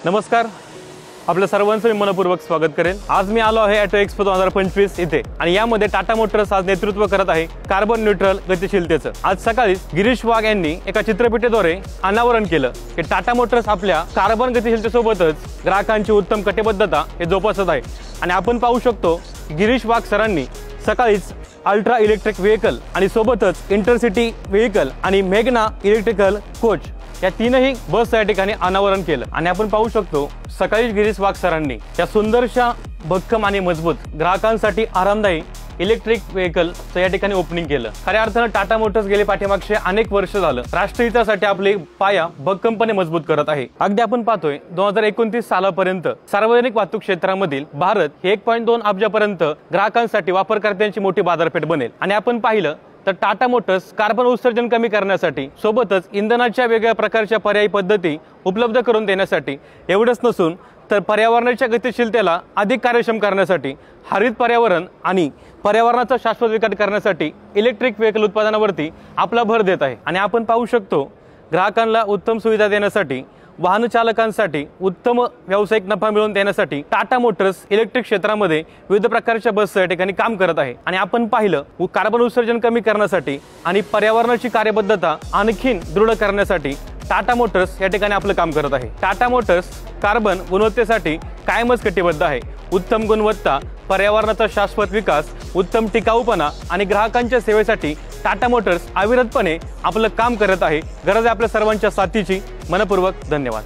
नमस्कार, आपल्या सर्वांचं मी मनपूर्वक स्वागत करेन। आज मी आलो आहे ऑटो एक्सपो 2025 इथे आणि यामध्ये टाटा मोटर्स आज नेतृत्व करत आहे कार्बन न्यूट्रल गतिशीलतेचं। आज सकाळी गिरीश वाघ यांनी एका चित्रफितीद्वारे अनावरण केलं की टाटा मोटर्स आपल्या कार्बन गतिशीलतेसोबतच ग्राहकांची उत्तम कटिबद्धता हे जोपासत आहे। आणि आपण पाहू शकतो गिरीश वाघ सरांनी सकाळीच अल्ट्रा इलेक्ट्रिक व्हेकल आणि सोबतच इंटरसिटी व्हेकल आणि मेघना इलेक्ट्रिकल कोच या तीनही बस या ठिकाणी अनावरण केलं। आणि आपण पाहू शकतो सकाळी गिरीश वाघ सरांनी या सुंदरशा भक्कम आणि मजबूत ग्राहकांसाठी आरामदायी इलेक्ट्रिक व्हेकलचं या ठिकाणी ओपनिंग केलं। खऱ्या अर्थानं टाटा मोटर्स गेले पाठीमागचे अनेक वर्ष झालं राष्ट्रहितासाठी आपले पाया भक्कमपणे मजबूत करत आहे। अगदी आपण पाहतोय 2029 सालापर्यंत सार्वजनिक वाहतूक क्षेत्रामधील भारत 1.2 अब्जापर्यंत ग्राहकांसाठी वापरकर्त्यांची मोठी बाजारपेठ बनेल। आणि आपण पाहिलं तर टाटा मोटर्स कार्बन उत्सर्जन कमी करण्यासाठी सोबतच इंधनाच्या वेगळ्या प्रकारच्या पर्यायी पद्धती उपलब्ध करून देण्यासाठी एवढंच नसून तर पर्यावरणाच्या गतिशीलतेला अधिक कार्यक्षम करण्यासाठी हरित पर्यावरण आणि पर्यावरणाचा शाश्वत विकास करण्यासाठी इलेक्ट्रिक व्हेकल उत्पादनावरती आपला भर देत आहे। आणि आपण पाहू शकतो ग्राहकांना उत्तम सुविधा देण्यासाठी वाहन चालकांसाठी उत्तम व्यावसायिक नफा मिळवून देण्यासाठी टाटा मोटर्स इलेक्ट्रिक क्षेत्रामध्ये विविध प्रकारच्या बस या ठिकाणी काम करत आहे। आणि आपण पाहिलं कार्बन उत्सर्जन कमी करण्यासाठी आणि पर्यावरणाची कार्यबद्धता आणखीन दृढ करण्यासाठी टाटा मोटर्स या ठिकाणी आपलं काम करत आहे। टाटा मोटर्स कार्बन गुणवत्तेसाठी कायमच कटिबद्ध आहे। उत्तम गुणवत्ता, पर्यावरणाचा शाश्वत विकास, उत्तम टिकाऊपणा आणि ग्राहकांच्या सेवेसाठी टाटा मोटर्स अविरतपणे आपलं काम करत आहे। गरज आहे आपल्या सर्वांच्या साथीची। मनपूर्वक धन्यवाद।